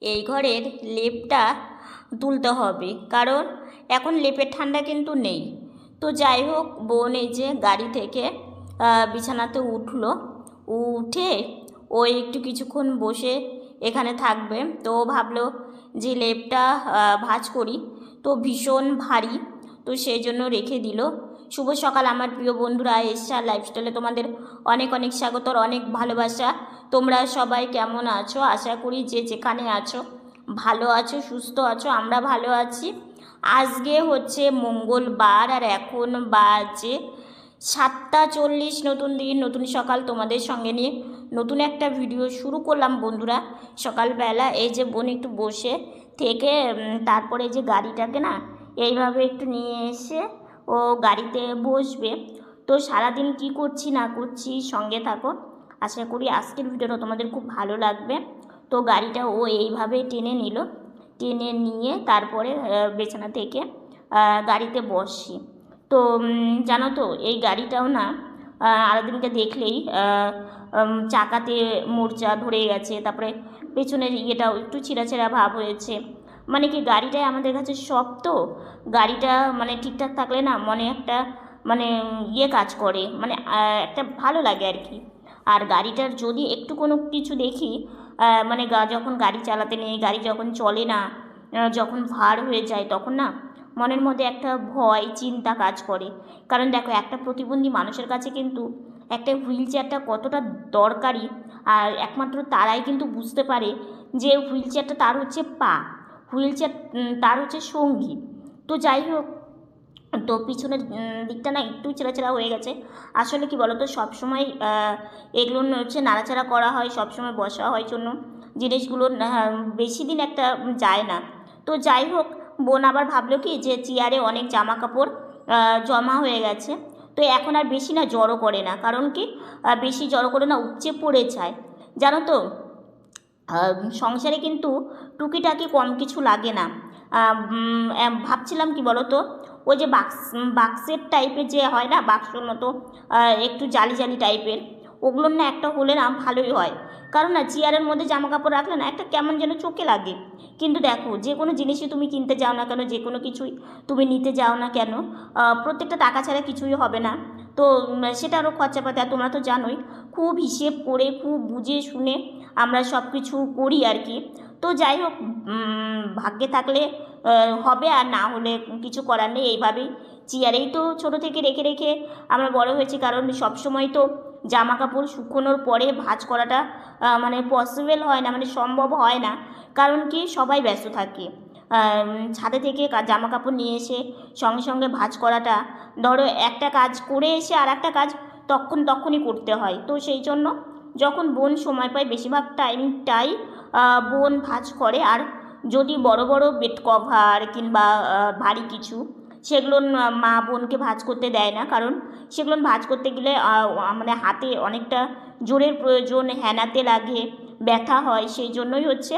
এই ঘরের লেপটা তুলতে হবে, কারণ এখন লেপের ঠান্ডা কিন্তু নেই। তো যাই হোক, বোন এই যে গাড়ি থেকে বিছানাতে উঠলো, উঠে ও একটু কিছুক্ষণ বসে এখানে থাকবে। তো ভাবলো যে লেপটা ভাঁজ করি, তো ভীষণ ভারী, তো সেই জন্য রেখে দিল। শুভ সকাল আমার প্রিয় বন্ধুরা, এসআর লাইফস্টাইলে তোমাদের অনেক অনেক স্বাগত, অনেক ভালোবাসা। তোমরা সবাই কেমন আছো? আশা করি যে যেখানে আছো ভালো আছো, সুস্থ আছো। আমরা ভালো আছি। আজকে হচ্ছে মঙ্গলবার আর এখন বাজে 7:40। নতুন দিন, নতুন সকাল, তোমাদের সঙ্গে নিয়ে নতুন একটা ভিডিও শুরু করলাম বন্ধুরা। সকালবেলা এই যে বোন একটু বসে থেকে তারপরে যে গাড়িটাকে না এইভাবে একটু নিয়ে এসে ও গাড়িতে বসবে। তো সারাদিন কি করছি না করছি সঙ্গে থাকো, আশা করি আজকের ভিডিওটা তোমাদের খুব ভালো লাগবে। তো গাড়িটা ও এইভাবে টেনে নিল, টেনে নিয়ে তারপরে বিছানা থেকে গাড়িতে বসি। তো জানো তো এই গাড়িটাও না আরেকদিনকে দেখলেই চাকাতে মোর্চা ধরে গেছে, তারপরে পেছনের ইয়েটাও একটু ছেঁড়া ভাব হয়েছে। মানে কি গাড়িটাই আমাদের কাছে সব, তো গাড়িটা মানে ঠিকঠাক থাকলে না মনে একটা মানে ইয়ে কাজ করে, মানে একটা ভালো লাগে আর কি। আর গাড়িটার যদি একটু কোনো কিছু দেখি, মানে যখন গাড়ি চালাতে নেই, গাড়ি যখন চলে না, যখন ভার হয়ে যায়, তখন না মনের মধ্যে একটা ভয় চিন্তা কাজ করে। কারণ দেখো, একটা প্রতিবন্ধী মানুষের কাছে কিন্তু একটা হুইল চেয়ারটা কতটা দরকারি, আর একমাত্র তারাই কিন্তু বুঝতে পারে যে হুইল চেয়ারটা তার হচ্ছে পা, হুইল চেয়ার তার হচ্ছে সঙ্গী। তো যাই হোক, তো পিছনের দিকটা না একটু ছেঁড়া হয়ে গেছে। আসলে কি বলো তো, সবসময় এগুলো হচ্ছে নাড়াচাড়া করা হয়, সবসময় বসা হয় জন্য জিনিসগুলো বেশি দিন একটা যায় না। তো যাই হোক, বোন আবার ভাবলো কি যে চেয়ারে অনেক জামা কাপড় জমা হয়ে গেছে, তো এখন আর বেশি না জড়ো করে না। কারণ কি বেশি জড়ো করে না উপচে পড়ে যায়। জানো তো, সংসারে কিন্তু টুকিটাকি কম কিছু লাগে না। ভাবছিলাম কি বলো তো, ওই যে বাক্সের টাইপের যে হয় না, বাক্সর মতো একটু জালি জালি টাইপের, ওগুলোর না একটা হলে না ভালোই হয়। কারণ না চেয়ারের মধ্যে জামা কাপড় রাখলে না একটা কেমন যেন চোখে লাগে। কিন্তু দেখো, যে কোনো জিনিসই তুমি কিনতে যাও না কেন, যে কোনো কিছুই তুমি নিতে যাও না কেন, প্রত্যেকটা টাকা ছাড়া কিছুই হবে না। তো সেটারও খরচাপাতি, আর তোমরা তো জানোই, খুব হিসেব করে খুব বুঝে শুনে আমরা সব কিছু করি আর কি। তো যাই হোক, ভাগ্যে থাকলে হবে, আর না হলে কিছু করার নেই। এইভাবেই চেয়ারেই তো ছোটো থেকে রেখে রেখে আমরা বড় হয়েছি। কারণ সবসময় তো জামা কাপড় শুকোনোর পরে ভাঁজ করাটা মানে পসিবল হয় না, মানে সম্ভব হয় না। কারণ কি সবাই ব্যস্ত থাকে। ছাদে থেকে জামা কাপড় নিয়ে এসে সঙ্গে সঙ্গে ভাঁজ করাটা, ধরো একটা কাজ করে এসে আর একটা কাজ তখনই করতে হয়। তো সেই জন্য যখন বোন সময় পায় বেশিরভাগ টাইমটাই বোন ভাঁজ করে। আর যদি বড় বড় বেড কভার কিংবা ভারী কিছু, সেগুলো মা বোনকে ভাঁজ করতে দেয় না। কারণ সেগুলো ভাঁজ করতে গেলে মানে হাতে অনেকটা জোরের প্রয়োজন, হেনাতে লাগে, ব্যথা হয়। সেই জন্যই হচ্ছে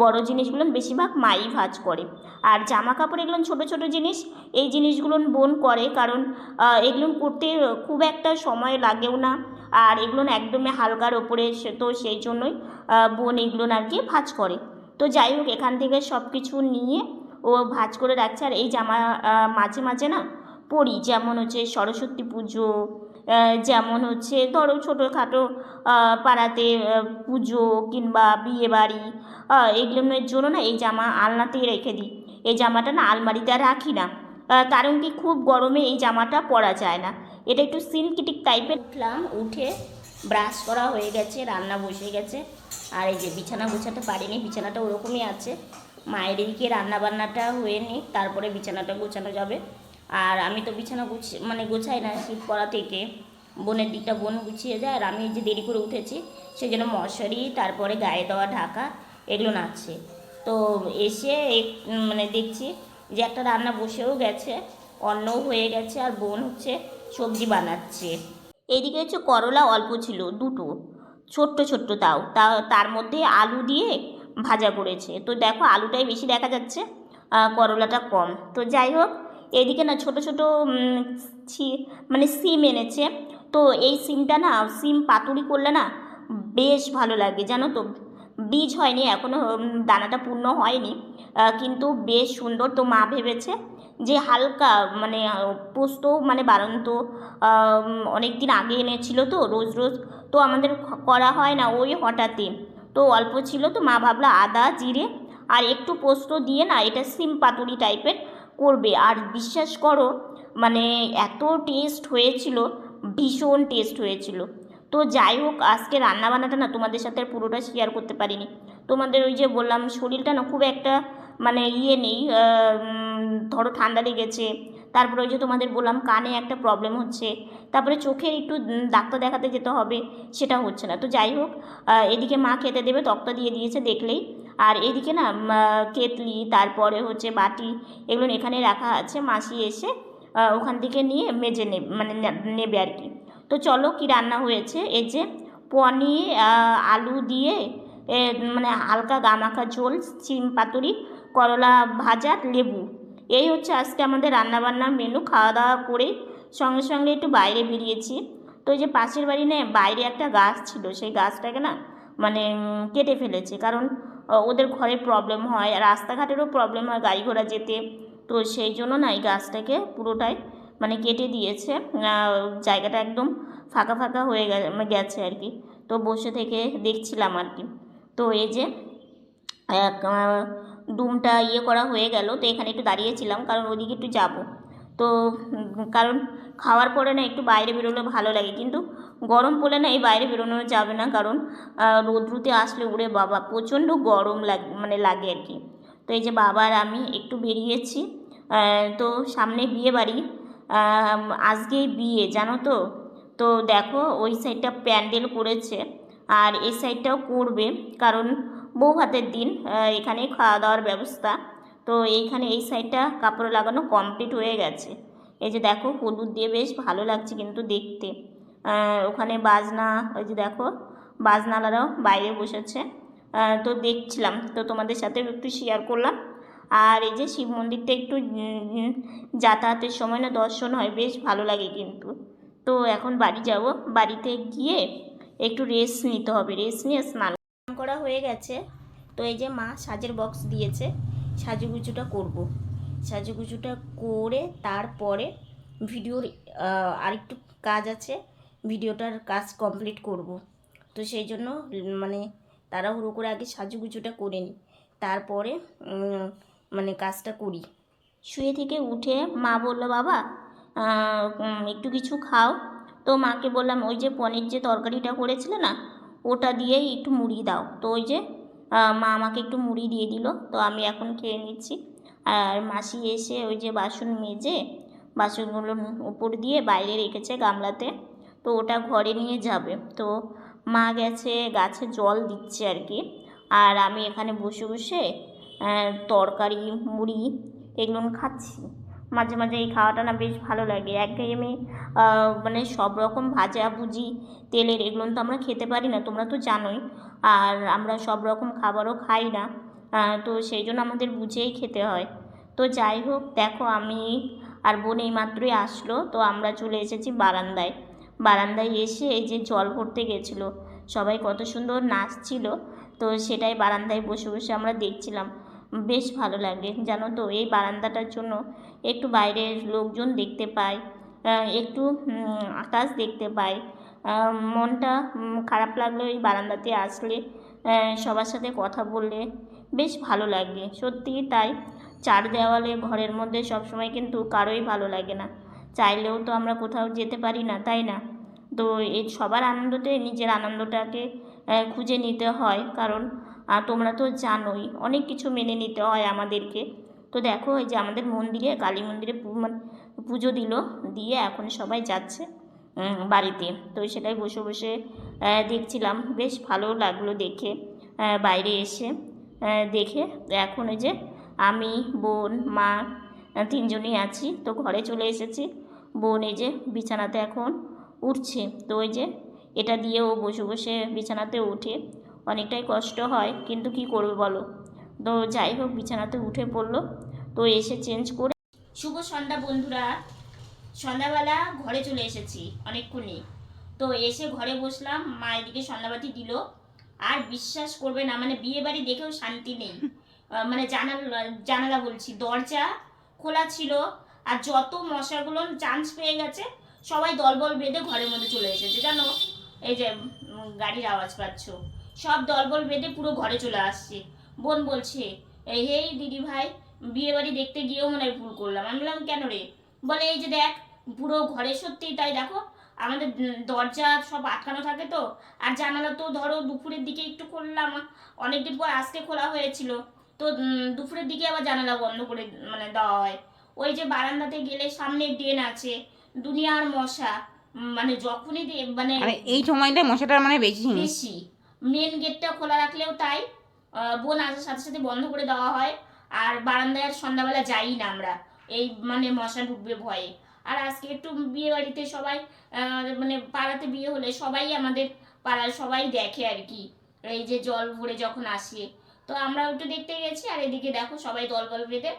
বড় জিনিসগুলো বেশিরভাগ মাই ভাঁজ করে। আর জামা কাপড় এগুলো ছোটো ছোটো জিনিস, এই জিনিসগুলো বোন করে। কারণ এগুলো করতে খুব একটা সময় লাগেও না, আর এগুলো একদমই হালকার ওপরে, তো সেই জন্যই বোন এগুলো আর কি ভাঁজ করে। তো যাই হোক, এখান থেকে সব কিছু নিয়ে ও ভাঁজ করে রাখছে। আর এই জামা মাঝে মাঝে না পরি, যেমন হচ্ছে সরস্বতী পুজো, যেমন হচ্ছে ধরো ছোটোখাটো পাড়াতে পুজো কিংবা বিয়েবাড়ি, এগুলোর জন্য না এই জামা আলনাতেই রেখে দিই। এই জামাটা না আলমারিতে আর রাখি না, কারণ কি খুব গরমে এই জামাটা পরা যায় না। এটা একটু সিনথেটিক টাইপের। উঠলাম, উঠে ব্রাশ করা হয়ে গেছে, রান্না বসে গেছে। আর এই যে বিছানা গোছাতে পারিনি, বিছানাটা ওরকমই আছে। মায়ের এদিকে রান্নাবান্নাটা হয়ে নিই, তারপরে বিছানাটা গোছানো যাবে। আর আমি তো বিছানা গোছাই না শীত পড়া থেকে, বোনের দিকটা বোন গুছিয়ে যায়। আর আমি যে দেরি করে উঠেছি সেই জন্য মশারি, তারপরে গায়ে দেওয়া ঢাকা এগুলো নাচছে। তো এসে মানে দেখছি যে একটা রান্না বসেও গেছে, অন্নও হয়ে গেছে, আর বোন হচ্ছে সবজি বানাচ্ছে। এইদিকে হচ্ছে করলা অল্প ছিল, দুটো ছোট্ট ছোট্ট, তার মধ্যে আলু দিয়ে ভাজা করেছে। তো দেখো, আলুটাই বেশি দেখা যাচ্ছে, করলাটা কম। তো যাই হোক, এদিকে না ছোট ছোট মানে সিম এনেছে। তো এই সিমটা না, সিম পাতুরি করলে না বেশ ভালো লাগে জানো তো, বীজ হয়নি এখনও, দানাটা পূর্ণ হয়নি, কিন্তু বেশ সুন্দর। তো মা ভেবেছে যে হালকা মানে পোস্ত মানে বাড়ন্ত অনেক দিন আগে এনেছিল, তো রোজ রোজ তো আমাদের করা হয় না, ওই হঠাৎই তো অল্প ছিল, তো মা ভাবলো আদা জিরে আর একটু পোস্ত দিয়ে না এটা সিম পাতুরি টাইপের করবে। আর বিশ্বাস করো মানে এত টেস্ট হয়েছিল, ভীষণ টেস্ট হয়েছিল। তো যাই হোক, আজকে রান্নাবান্নাটা না তোমাদের সাথে আর পুরোটা শেয়ার করতে পারিনি। তোমাদের ওই যে বললাম শরীরটা না খুব একটা মানে নেই, ধরো ঠান্ডা লেগেছে, তারপরে ওই যে তোমাদের বললাম কানে একটা প্রবলেম হচ্ছে, তারপরে চোখের একটু ডাক্তার দেখাতে যেতে হবে, সেটা হচ্ছে না। তো যাই হোক, এদিকে মা খেতে দেবে, তক্তা দিয়ে দিয়েছে দেখলেই। আর এদিকে না কেতলি, তারপরে হচ্ছে বাটি, এগুলো এখানে রাখা আছে, মাসি এসে ওখান থেকে নিয়ে মেজে নেবে মানে নেবে আর কি। তো চলো কি রান্না হয়েছে, এই যে পনির আলু দিয়ে মানে হালকা গামাখা ঝোল, সিম পাতুরি, করলা ভাজা, লেবু, এই হচ্ছে আজকে আমাদের রান্নাবান্নার মেনু। খাওয়া দাওয়া করে সঙ্গে সঙ্গে একটু বাইরে বেরিয়েছি। তো এই যে পাশের বাড়ি না বাইরে একটা গাছ ছিল, সেই গাছটাকে না মানে কেটে ফেলেছে, কারণ ওদের ঘরে প্রবলেম হয়, রাস্তাঘাটেরও প্রবলেম হয় গাড়ি ঘোড়া যেতে। তো সেই জন্য না এই গাছটাকে পুরোটাই মানে কেটে দিয়েছে, জায়গাটা একদম ফাঁকা ফাঁকা হয়ে গেছে আর কি। তো বসে থেকে দেখছিলাম আর কি। তো এই যে ডুমটা করা হয়ে গেল, তো এখানে একটু দাঁড়িয়েছিলাম কারণ ওদিকে একটু যাব। তো কারণ খাওয়ার পরে না একটু বাইরে বেরোলে ভালো লাগে, কিন্তু গরম পড়লে না এই বাইরে বেরোনো যাবে না, কারণ রোদ্রুতে আসলে উড়ে বাবা প্রচণ্ড গরম লাগে আর কি। তো এই যে বাবা আর আমি একটু বেরিয়েছি। তো সামনে বিয়ে বাড়ি, আজকেই বিয়ে জানো তো। তো দেখো ওই সাইডটা প্যান্ডেল করেছে আর এই সাইডটাও করবে, কারণ বউ ভাতের দিন, এখানে খাওয়া দাওয়ার ব্যবস্থা। তো এইখানে এই সাইডটা কাপড় লাগানো কমপ্লিট হয়ে গেছে। এই যে দেখো হলুদ দিয়ে বেশ ভালো লাগছে কিন্তু দেখতে। ওখানে বাজনা, ওই যে দেখো বাজনালারাও বাইরে বসেছে। তো দেখছিলাম, তো তোমাদের সাথে একটু শেয়ার করলাম। আর এই যে শিব মন্দিরটা একটু যাতায়াতের সময় না দর্শন হয়, বেশ ভালো লাগে কিন্তু। তো এখন বাড়ি যাব, বাড়িতে গিয়ে একটু রেস্ট নিতে হবে, রেস্ট নিয়ে স্নান করা হয়ে গেছে। তো এই যে মা সাজের বক্স দিয়েছে, সাজুগুজুটা করব, সাজুগুজুটা করে তারপরে ভিডিওর আরেকটু কাজ আছে, ভিডিওটার কাজ কমপ্লিট করব। তো সেই জন্য মানে তাড়াহুড়ো করে আগে সাজুগুজুটা করে নিই, তারপরে মানে কাজটা করি। শুয়ে থেকে উঠে মা বলল বাবা একটু কিছু খাও। তো মাকে বললাম ওই যে পনির যে তরকারিটা করেছিলে না, ওটা দিয়েই একটু মুড়ি দাও। তো ওই যে মা আমাকে একটু মুড়ি দিয়ে দিল, তো আমি এখন খেয়ে নিচ্ছি। আর মাসি এসে ওই যে বাসন মেজে বাসনগুলো উপর দিয়ে বাইরে রেখেছে গামলাতে, তো ওটা ঘরে নিয়ে যাবে। তো মা গেছে গাছে জল দিচ্ছে আর কি, আর আমি এখানে বসে বসে তরকারি মুড়ি এগুলো খাচ্ছি। মাঝে মাঝে এই খাওয়াটা না বেশ ভালো লাগে, একঘেয়েমি মানে সব রকম ভাজা ভুজি তেলের এগুলো তো আমরা খেতে পারি না, তোমরা তো জানোই। আর আমরা সব রকম খাবারও খাই না, তো সেই জন্য আমাদের বুঝেই খেতে হয়। তো যাই হোক, দেখো আমি আর বোন এইমাত্রই আসলো, তো আমরা চলে এসেছি বারান্দায়। বারান্দায় এসে এই যে জল ভরতে গেছিলো, সবাই কত সুন্দর নাচছিল, তো সেটাই বারান্দায় বসে বসে আমরা দেখছিলাম। বেশ ভালো লাগে জানো তো, এই বারান্দাটার জন্য একটু বাইরের লোকজন দেখতে পাই, একটু আকাশ দেখতে পাই, মনটা খারাপ লাগলে এই বারান্দাতে আসলে সবার সাথে কথা বললে বেশ ভালো লাগে, সত্যিই তাই। চার দেওয়ালে ঘরের মধ্যে সবসময় কিন্তু কারোই ভালো লাগে না, চাইলেও তো আমরা কোথাও যেতে পারি না, তাই না? তো এই সবার আনন্দতে নিজের আনন্দটাকে খুঁজে নিতে হয়, কারণ তোমরা তো জানোই অনেক কিছু মেনে নিতে হয় আমাদেরকে। তো দেখো এই যে আমাদের মন্দিরে, কালী মন্দিরে পুজো দিল, দিয়ে এখন সবাই যাচ্ছে বাড়িতে। তো সেটাই বসে বসে দেখছিলাম, বেশ ভালো লাগলো দেখে, বাইরে এসে দেখে। এখন এই যে আমি বোন মা তিনজনই আছি, তো ঘরে চলে এসেছি। বোন এই যে বিছানাতে এখন উঠছে, তো ওই যে এটা দিয়ে ও বসে বসে বিছানাতে ওঠে, অনেকটাই কষ্ট হয় কিন্তু কি করবে বলো। তো যাই হোক বিছানাতে উঠে পড়লো, তো এসে চেঞ্জ করে। শুভ সন্ধ্যা বন্ধুরা, সন্ধ্যাবেলা ঘরে চলে এসেছি অনেকক্ষণই। তো এসে ঘরে বসলাম, মা এদিকে সন্ধ্যাবাতি দিল আর বিশ্বাস করবে না, মানে বিয়ে বাড়ি দেখেও শান্তি নেই। মানে জানালা বলছি, দরজা খোলা ছিল, আর যত মশাগুলো চান্স পেয়ে গেছে সবাই দলবল বেঁধে ঘরের মধ্যে চলে এসেছে জানো। এই যে গাড়ির আওয়াজ পাচ্ছ, সব দলবল বেঁধে পুরো ঘরে চলে আসছে। বোন বলছে, এই হেই দিদি ভাই, বিয়ে বাড়ি দেখতে গিয়েও মনে হয় ভুল করলাম। আমি বললাম কেন রে? বলে এই যে দেখ পুরো ঘরে, সত্যিই তাই, দেখো আমাদের দরজা সব আটকানো থাকে তো, আর জানালা তো ধরো দুপুরের দিকে একটু খুললাম, অনেকদিন পর আজকে খোলা হয়েছিল, তো দুপুরের দিকে আবার জানালা বন্ধ করে মানে দেওয়া হয়। ওই যে বারান্দাতে গেলে সামনে ড্রেন আছে, দুনিয়ার মশা, মানে যখনই মানে এই সময়টা মশাটা মানে বেশি। বেশি। মেন গেটটা খোলা রাখলেও তাই, বোন আসার সাথে সাথে বন্ধ করে দেওয়া হয়। আর বারান্দায় আর সন্ধ্যাবেলা যাই না আমরা, এই মানে মশা ঢুকবে ভয়ে। আর আজকে একটু বিয়ে বাড়িতে সবাই, মানে পাড়াতে বিয়ে হলে সবাই আমাদের পাড়ার সবাই দেখে আর কি, এই যে জল ভরে যখন আসে, তো আমরাও একটু দেখতে গেছি। আর এদিকে দেখো সবাই দল বল বেঁধে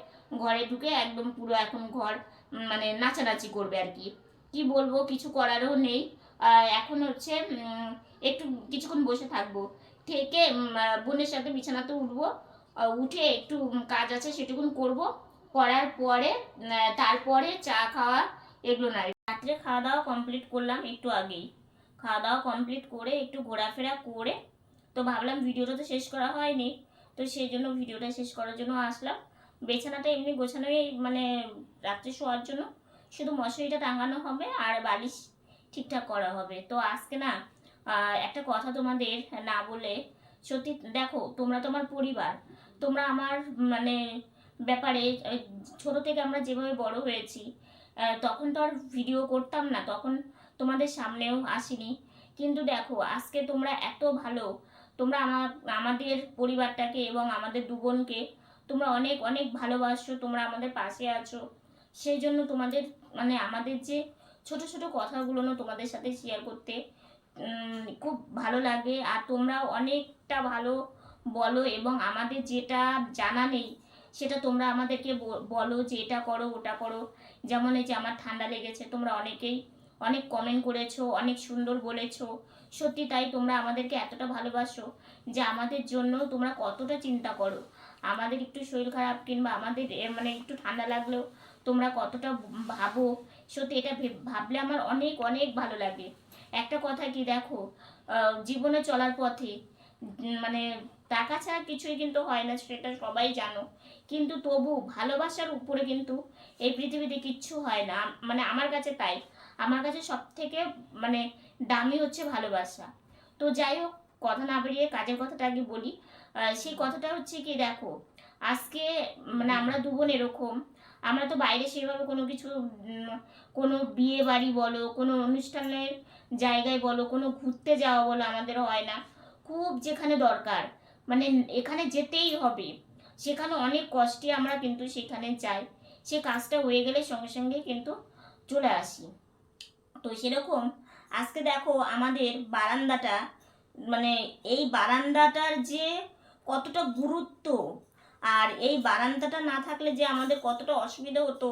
ঘরে ঢুকে একদম পুরো এখন ঘর মানে নাচানাচি করবে আর কি। কি বলবো, কিছু করারও নেই। এখন হচ্ছে একটু কিছুক্ষণ বসে থাকবো, থেকে বোনের সাথে বিছানাতে উঠবো, উঠে একটু কাজ আছে সেটুকুন করব, করার পরে তারপরে চা খাওয়া, এগুলো না। রাত্রে খাওয়া দাওয়া কমপ্লিট করলাম একটু আগেই, খাওয়া দাওয়া কমপ্লিট করে একটু ঘোরাফেরা করে, তো ভাবলাম ভিডিওটা তো শেষ করা হয়নি, তো সেই জন্য ভিডিওটা শেষ করার জন্য আসলাম। বিছানাটা এমনি গোছানোই, মানে রাত্রে শোয়ার জন্য শুধু মশারিটা টাঙানো হবে আর বালিশ ঠিকঠাক করা হবে। তো আজকে না একটা কথা তোমাদের না বলে, সত্যি দেখো তোমরা তোমার পরিবার, তোমরা আমার মানে ব্যাপারে, ছোট থেকে আমরা যেভাবে বড় হয়েছি, তখন তো আর ভিডিও করতাম না, তখন তোমাদের সামনেও আসিনি, কিন্তু দেখো আজকে তোমরা এত ভালো, তোমরা আমাদের পরিবারটাকে এবং আমাদের দু বোনকে তোমরা অনেক অনেক ভালোবাসো, তোমরা আমাদের পাশে আছো। সেই জন্য তোমাদের মানে আমাদের যে ছোট ছোট কথাগুলো না তোমাদের সাথে শেয়ার করতে খুব ভালো লাগে। আর তোমরাও অনেকটা ভালো বলো, এবং আমাদের যেটা জানা নেই সেটা তোমরা আমাদেরকে বলো যে এটা করো ওটা করো। যেমন এই যে আমার ঠান্ডা লেগেছে, তোমরা অনেকেই অনেক কমেন্ট করেছো, অনেক সুন্দর বলেছো। সত্যি তাই, তোমরা আমাদেরকে এতটা ভালোবাসো যে আমাদের জন্য তোমরা কতটা চিন্তা করো। আমাদের একটু শরীর খারাপ কিংবা আমাদের মানে একটু ঠান্ডা লাগলেও তোমরা কতটা ভাবো, সত্যি এটা ভাবলে আমার অনেক অনেক ভালো লাগে। একটা কথা কি দেখো, জীবনে চলার পথে মানে টাকা ছাড়া কিছুই কিন্তু হয় না, সেটা সবাই জানো, কিন্তু তবু ভালোবাসার উপরে কিন্তু এই পৃথিবীতে কিচ্ছু হয় না। মানে আমার কাছে তাই, আমার কাছে সব থেকে মানে দামি হচ্ছে ভালোবাসা। তো যাই হোক, কথা না বেরিয়ে কাজের কথাটা আগে বলি। সেই কথাটা হচ্ছে কি দেখো, আজকে মানে আমরা দু বোন এরকম, আমরা তো বাইরে সেভাবে কোনো কিছু কোনো বিয়ে বাড়ি বলো, কোনো অনুষ্ঠানের জায়গায় বলো, কোনো ঘুরতে যাওয়া বলো আমাদের হয় না। খুব যেখানে দরকার মানে এখানে যেতেই হবে, সেখানে অনেক কষ্টে আমরা কিন্তু সেখানে যাই, সে কাজটা হয়ে গেলে সঙ্গে সঙ্গে কিন্তু চলে আসি। তো সেরকম আজকে দেখো আমাদের বারান্দাটা, মানে এই বারান্দাটার যে কতটা গুরুত্ব, আর এই বারান্দাটা না থাকলে যে আমাদের কতটা অসুবিধা হতো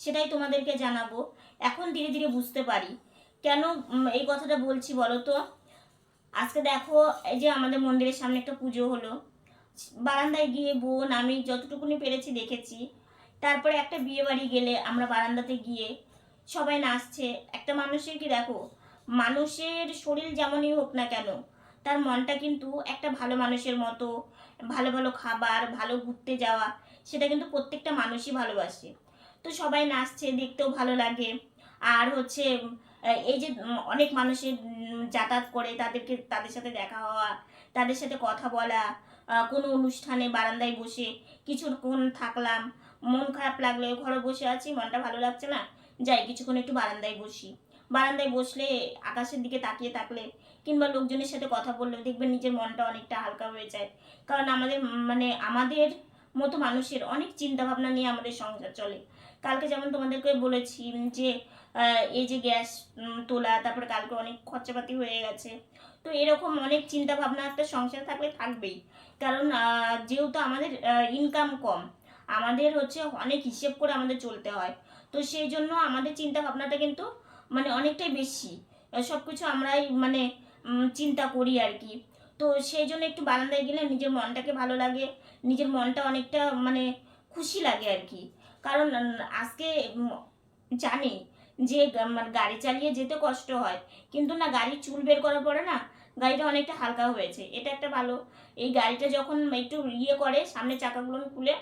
সেটাই তোমাদেরকে জানাবো। এখন ধীরে ধীরে বুঝতে পারি কেন এই কথাটা বলছি বলো তো। আজকে দেখো এই যে আমাদের মন্দিরের সামনে একটা পুজো হলো, বারান্দায় গিয়ে বোন আমি যতটুকুনি পেরেছি দেখেছি। তারপরে একটা বিয়ে বাড়ি গেলে আমরা বারান্দাতে গিয়ে সবাই নাচছে। একটা মানুষের কি দেখো, মানুষের শরীর যেমনই হোক না কেন, তার মনটা কিন্তু একটা ভালো মানুষের মতো, ভালো ভালো খাবার, ভালো ঘুরতে যাওয়া, সেটা কিন্তু প্রত্যেকটা মানুষই ভালোবাসে। তো সবাই নাচছে, দেখতেও ভালো লাগে। আর হচ্ছে এই যে অনেক মানুষের যাতায়াত করে, তাদের সাথে দেখা হওয়া, তাদের সাথে কথা বলা, কোনো অনুষ্ঠানে বারান্দায় বসে কিছুক্ষণ থাকলাম, মন খারাপ লাগলে ঘরে বসে আছি, মনটা ভালো লাগছে না, যাই কিছুক্ষণ একটু বারান্দায় বসি। বারান্দায় বসলে আকাশের দিকে তাকিয়ে থাকলে কিংবা লোকজনের সাথে কথা বললেও দেখবেন নিজের মনটা অনেকটা হালকা হয়ে যায়। কারণ আমাদের মানে আমাদের মতো মানুষের অনেক চিন্তা ভাবনা নিয়ে আমাদের সংসার চলে। কালকে যেমন তোমাদেরকে বলেছি যে এই যে গ্যাস তোলা, তারপরে কালকে অনেক খরচাপাতি হয়ে গেছে। তো এরকম অনেক চিন্তা ভাবনা একটা সংসার থাকলে থাকবেই, কারণ যেহেতু আমাদের ইনকাম কম, আমাদের হচ্ছে অনেক হিসেব করে আমাদের চলতে হয়। তো সেই জন্য আমাদের চিন্তা ভাবনাটা কিন্তু মানে অনেকটাই বেশি, সব কিছু আমরাই মানে চিন্তা করি আর কি। তো সেই জন্য একটু বারান্দায় গেলে নিজের মনটাকে ভালো লাগে, নিজের মনটা অনেকটা মানে খুশি লাগে আর কি। কারণ আজকে জানি যে মানে গাড়ি চালিয়ে যেতে কষ্ট হয়, কিন্তু না গাড়ির চুল বের করার পরে না গাড়িটা অনেকটা হালকা হয়েছে, এটা একটা ভালো। এই গাড়িটা যখন একটু করে সামনে চাকাগুলো খুলে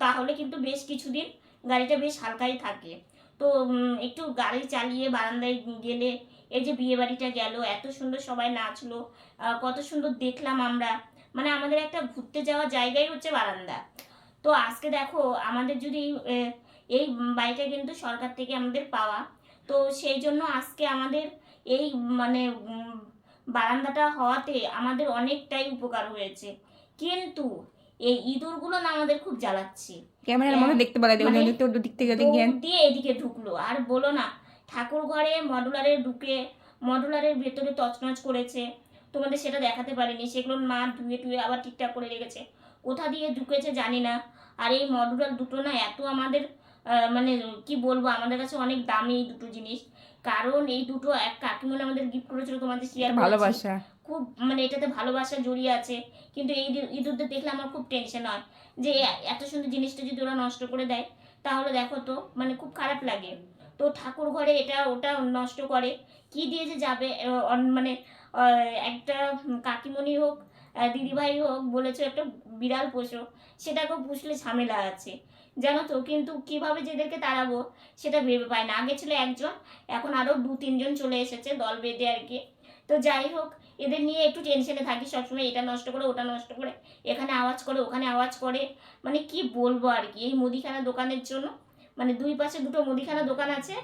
তাহলে কিন্তু বেশ কিছুদিন গাড়িটা বেশ হালকাই থাকে। তো একটু গাড়ি চালিয়ে বারান্দায় গেলে, এই যে বিয়ে বাড়িটা গেল, এত সুন্দর সবাই নাচলো, কত সুন্দর দেখলাম আমরা, মানে আমাদের একটা ঘুরতে যাওয়ার জায়গাই হচ্ছে বারান্দা। তো আজকে দেখো আমাদের যদি এই বাড়িটা কিন্তু সরকার থেকে আমাদের পাওয়া, তো সেই জন্য আজকে আমাদের এই মানে বারান্দাটা হওয়াতে আমাদের অনেকটাই উপকার হয়েছে। কিন্তু এই ইঁদুরগুলো না আমাদের খুব জ্বালাচ্ছে। ক্যামেরার মধ্যে দেখতে পাওয়া যায়, মানে ওদিক থেকে দিক থেকে দৌড় দিয়ে এদিকে ঢুকলো, আর বলো না, ঠাকুর ঘরে মডুলারে ঢুকে মডুলারের ভেতরে তছনছ করেছে, তোমাদের সেটা দেখাতে পারিনি, সেগুলো মা ধুয়ে টুয়ে আবার ঠিকঠাক করে রেখেছে, কোথা দিয়ে ঢুকেছে জানি না। আর এই মডুলার দুটো না এত আমাদের মানে কি বলবো, আমাদের কাছে অনেক দামি এই দুটো জিনিস। কারণ এই দুটো এক কাকিমণি আমাদের গিফট করেছিল, তোমাদের শেয়ার ভালোবাসা। খুব মানে এটাতে ভালোবাসা জড়িয়ে আছে। কিন্তু এই ইঁদুরদের দেখলে আমার খুব টেনশন হয় যে এত সুন্দর জিনিসটা যদি ওরা নষ্ট করে দেয়, তাহলে দেখো তো মানে খুব খারাপ লাগে। তো ঠাকুর ঘরে এটা ওটা নষ্ট করে, কি দিয়ে যে যাবে মানে একটা কাকিমণি হোক দিদিভাই হোক বলেছে একটা বিড়াল পোষো, সেটাকেও পুষলে ঝামেলা আছে জানো তো। কিন্তু কিভাবে যেদেরকে তাড়াবো সেটা ভেবে পায় না। আগে ছিল একজন, এখন আরও 2-3 জন চলে এসেছে দল বেঁধে আর কি। তো যাই হোক, এদের নিয়ে একটু টেনশনে থাকি সবসময়, এটা নষ্ট করে ওটা নষ্ট করে, এখানে আওয়াজ করে ওখানে আওয়াজ করে, মানে কি বলবো আর কি। এই মুদিখানা দোকানের জন্য, মানে দুই পাশে দুটো মুদিখানা দোকান আছে,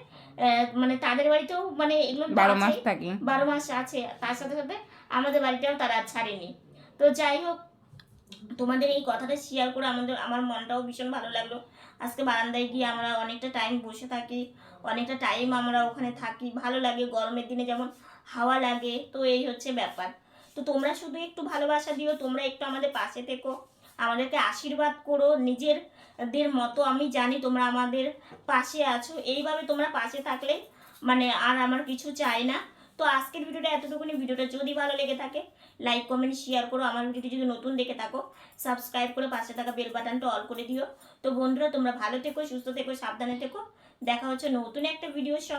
মানে তাদের বাড়িতেও মানে এগুলো 12 মাস থাকে। 12 মাস আছে, তার সাথে সাথে আমাদের বাড়িটাও তারা ছাড়েনি। তো যাই হোক, তোমাদের এই কথাটা শেয়ার করে আমার মনটাও ভীষণ ভালো লাগলো। আজকে বারান্দায় গিয়ে আমরা অনেকটা টাইম বসে থাকি, অনেকটা টাইম আমরা ওখানে থাকি, ভালো লাগে, গরমের দিনে যেমন হাওয়া লাগে। তো এই হচ্ছে ব্যাপার। তো তোমরা শুধু একটু ভালোবাসা দিও, তোমরা একটু আমাদের পাশে থেকো, আমাদেরকে আশীর্বাদ করো নিজেরদের মতো। আমি জানি তোমরা আমাদের পাশে আছো, এইভাবে তোমরা পাশে থাকলে মানে আর আমার কিছু চাই না। তো আজকের ভিডিওটা এতটুকুনি। ভিডিওটা যদি ভালো লেগে থাকে লাইক কমেন্ট শেয়ার করো, আমার ভিডিওটি যদি নতুন দেখে থাকো সাবস্ক্রাইব করে পাশে থাকা বেল বাটনটা অল করে দিও। তো বন্ধুরা তোমরা ভালো থেকো, সুস্থ থেকো, সাবধানে থেকো, দেখা হচ্ছে নতুন একটা ভিডিওর সঙ্গে।